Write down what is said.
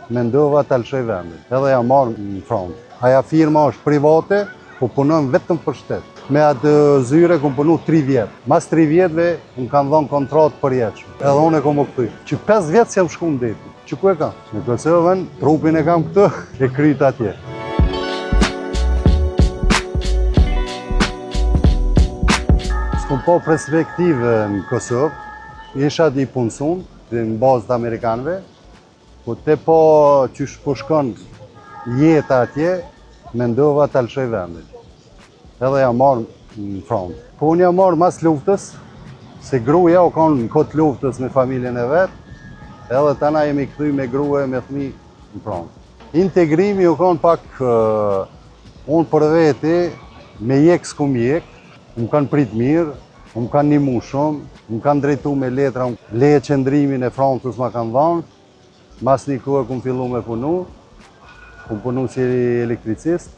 mendova të alëshoj vendin. Edhe ja marrë në front. Aja firma është private, po punon vetëm për shtet. Me atë zyre kom punu 3 vjetë. Mas 3 vjetëve më kanë dhonë kontratë përjetshme. Edhe unë e kom u këthy. Që 5 vjetë se më shku në deti. Që ku e kam? Në Kosovën, trupin e kam këtë, e kryt atje. S'kom po perspektive në Kosovë, isha di punësun, në bazë të Amerikanëve, po te po qysh po shkon jeta atje, mendova të alëshoj vendin. Edhe ja marrë në front. Po unë ja marrë mas luftës, se gruja u konë në kotë luftës me familjen e vetë, edhe tana jemi këthy me grua e me thmi në front. Integrimi u konë pak, unë për veti, me jek s'kum jek, më kanë prit mirë, më kanë nimu shumë, më kanë drejtu me letra, leje qëndrimin e frontës ma kanë dhanë, mas një kohë kom fillu me punu si elektricist.